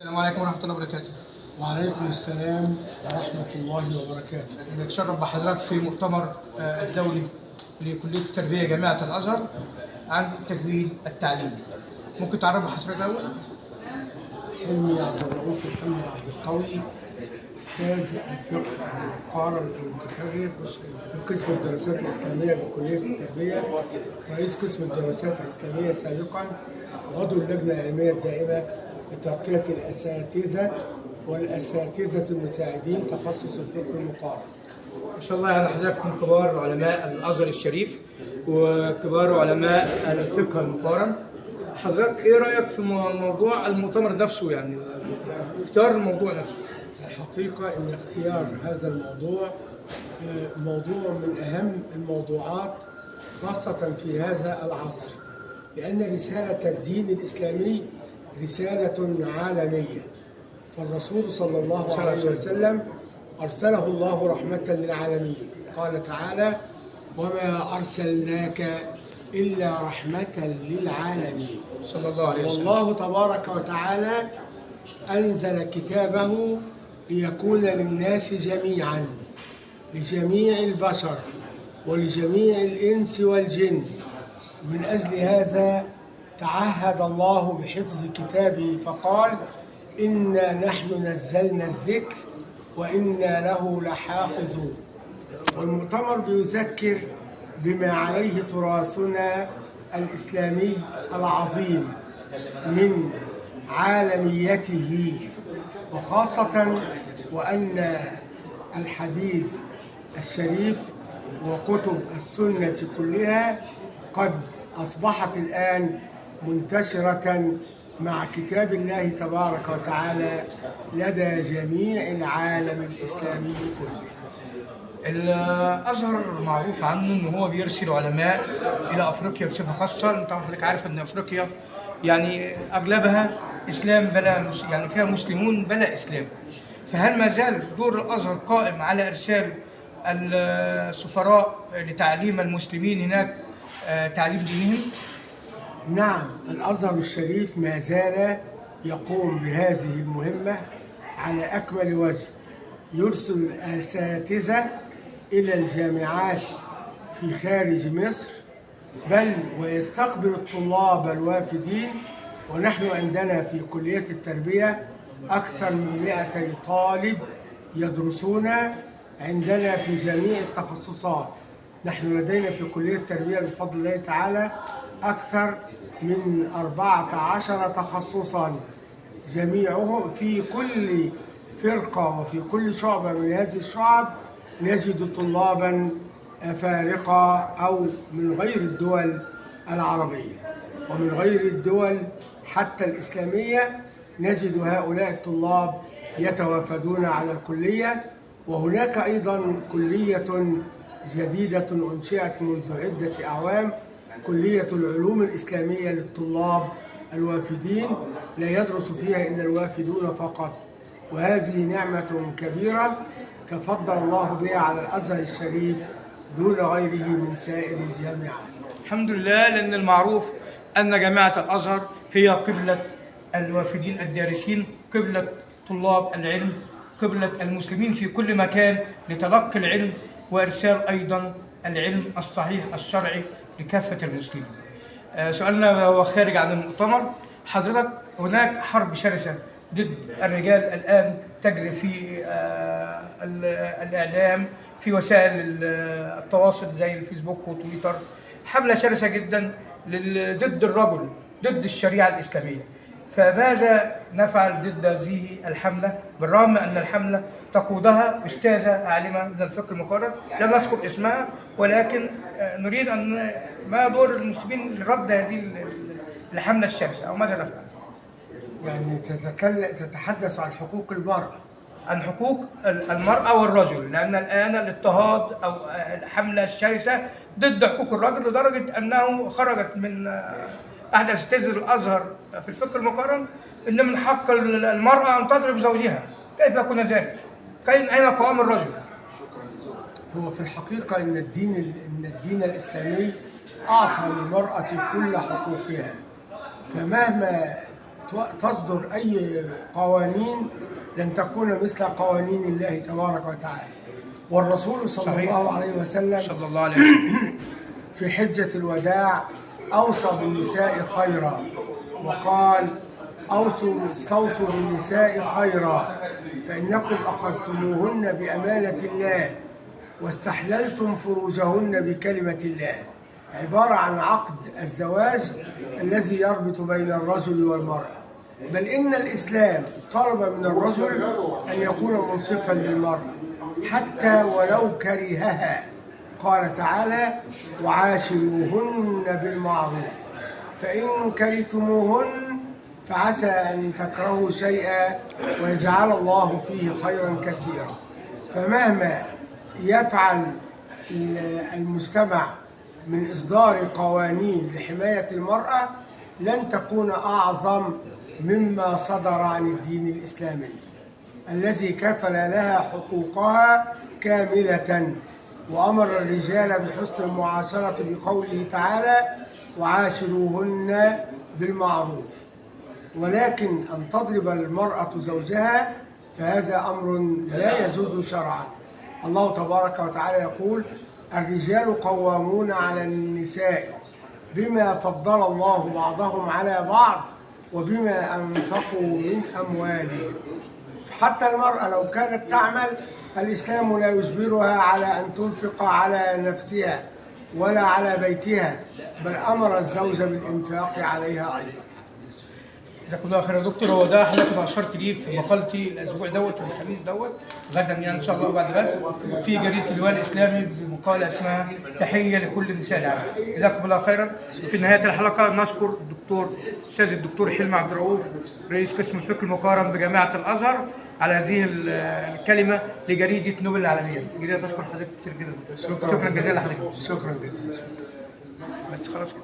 السلام عليكم ورحمة الله وبركاته. وعليكم السلام ورحمة الله وبركاته. نتشرف بحضرتك في مؤتمر الدولي لكلية التربية جامعة الأزهر عن تجويد التعليم. ممكن تعرف حضرتك الأول؟ حلمي عبد الرؤوف محمد عبد القوي، أستاذ الفقه المقارن المتفرغ بقسم الدراسات الإسلامية بكلية التربية، رئيس قسم الدراسات الإسلامية سابقا، وعضو اللجنة العلمية الدائمة لترقية الأساتذة والأساتذة المساعدين تخصص الفقه المقارن. ما شاء الله، يعني حضرتك من كبار علماء الأزهر الشريف وكبار علماء الفقه المقارن. حضرتك إيه رأيك في موضوع المؤتمر نفسه، يعني اختيار الموضوع نفسه؟ الحقيقة إن اختيار هذا الموضوع موضوع من أهم الموضوعات خاصة في هذا العصر، لأن رسالة الدين الإسلامي رسالة عالمية، فالرسول صلى الله عليه وسلم أرسله الله رحمة للعالمين. قال تعالى: وما أرسلناك إلا رحمة للعالمين. صلى الله عليه وسلم. والله تبارك وتعالى أنزل كتابه ليكون للناس جميعا، لجميع البشر ولجميع الإنس والجن. من أجل هذا تعهد الله بحفظ كتابه فقال: إنا نحن نزلنا الذكر وإنا له لحافظون. والمؤتمر بيذكر بما عليه تراثنا الإسلامي العظيم من عالميته، وخاصة وأن الحديث الشريف وكتب السنة كلها قد أصبحت الآن منتشرة مع كتاب الله تبارك وتعالى لدى جميع العالم الإسلامي كله. الأزهر معروف عنه إن هو بيرسل علماء إلى أفريقيا بصفة خاصة. أنت حضرتك عارف إن أفريقيا يعني أغلبها إسلام بلا، يعني فيها مسلمون بلا إسلام. فهل ما زال دور الأزهر قائم على إرسال السفراء لتعليم المسلمين هناك تعليم دينهم؟ نعم، الأزهر الشريف ما زال يقوم بهذه المهمة على أكمل وجه، يرسل الأساتذة إلى الجامعات في خارج مصر، بل ويستقبل الطلاب الوافدين. ونحن عندنا في كلية التربية أكثر من 200 طالب يدرسون عندنا في جميع التخصصات. نحن لدينا في كلية التربية بفضل الله تعالى أكثر من 14 تخصصا، جميعهم في كل فرقة وفي كل شعبة من هذه الشعب نجد طلابا أفارقة أو من غير الدول العربية ومن غير الدول حتى الإسلامية. نجد هؤلاء الطلاب يتوافدون على الكلية. وهناك أيضا كلية جديدة أنشئت منذ عدة أعوام، كلية العلوم الإسلامية للطلاب الوافدين، لا يدرس فيها إلا الوافدون فقط، وهذه نعمة كبيرة تفضل الله بها على الأزهر الشريف دون غيره من سائر الجامعات. الحمد لله، لأن المعروف أن جامعة الأزهر هي قبلة الوافدين الدارسين، قبلة طلاب العلم، قبلة المسلمين في كل مكان لتلقي العلم وإرسال أيضا العلم الصحيح الشرعي لكافة المسلمين. سؤالنا هو خارج عن المؤتمر. حضرتك هناك حرب شرسة ضد الرجال الآن تجري في الإعلام، في وسائل التواصل زي الفيسبوك وتويتر، حملة شرسة جدا ضد الرجل، ضد الشريعة الإسلامية. فماذا نفعل ضد هذه الحملة، بالرغم أن الحملة تقودها أستاذة عالمة من الفقه المقارن لا نذكر اسمها، ولكن نريد أن ما دور المسلمين لرد هذه الحملة الشرسة، أو ماذا نفعل؟ يعني تتحدث عن حقوق المرأة، عن حقوق المرأة والرجل، لأن الآن الاضطهاد أو الحملة الشرسة ضد حقوق الرجل لدرجة أنه خرجت من أحد أساتذة الأزهر في الفقه المقارن إن من حق المرأة أن تضرب زوجها. كيف يكون ذلك؟ أين قوام الرجل؟ هو في الحقيقة إن الدين الإسلامي أعطى للمرأة كل حقوقها، فمهما تصدر أي قوانين لن تكون مثل قوانين الله تبارك وتعالى. والرسول صلى صحيح. الله عليه وسلم صلى الله عليه وسلم في حجة الوداع أوصى بالنساء خيرا، وقال: استوصوا بالنساء خيرا فإنكم أخذتموهن بأمانة الله واستحللتم فروجهن بكلمة الله، عبارة عن عقد الزواج الذي يربط بين الرجل والمرأة. بل إن الإسلام طلب من الرجل أن يكون منصفا للمرأة حتى ولو كرهها. قال تعالى: وعاشروهن بالمعروف فإن كرهتموهن فعسى أن تكرهوا شيئا ويجعل الله فيه خيرا كثيرا. فمهما يفعل المجتمع من إصدار قوانين لحماية المرأة لن تكون أعظم مما صدر عن الدين الإسلامي الذي كفل لها حقوقها كاملة، وأمر الرجال بحسن المعاشرة بقوله تعالى: وعاشروهن بالمعروف. ولكن أن تضرب المرأة زوجها فهذا أمر لا يجوز شرعا. الله تبارك وتعالى يقول: الرجال قوامون على النساء بما فضل الله بعضهم على بعض وبما أنفقوا من أموالهم. حتى المرأة لو كانت تعمل الإسلام لا يجبرها على أن تنفق على نفسها ولا على بيتها، بل أمر الزوج بالإنفاق عليها أيضا. جزاكم الله خير يا دكتور. هو ده حضرتك اشرت ليه في مقالتي الاسبوع دوت والخميس دوت غدا، يعني ان شاء الله بعد غد في جريده اللواء الاسلامي بمقاله اسمها تحيه لكل نساء العالم. جزاكم الله خيرا. في نهايه الحلقه نشكر الاستاذ الدكتور حلمي عبد الرؤوف رئيس قسم الفقه المقارن بجامعه الازهر على هذه الكلمه لجريده نوبل العالميه. جريده تشكر حضرتك كثير جدا. شكرا جزيلا لحضرتك. شكرا جزيلا. بس خلاص كده.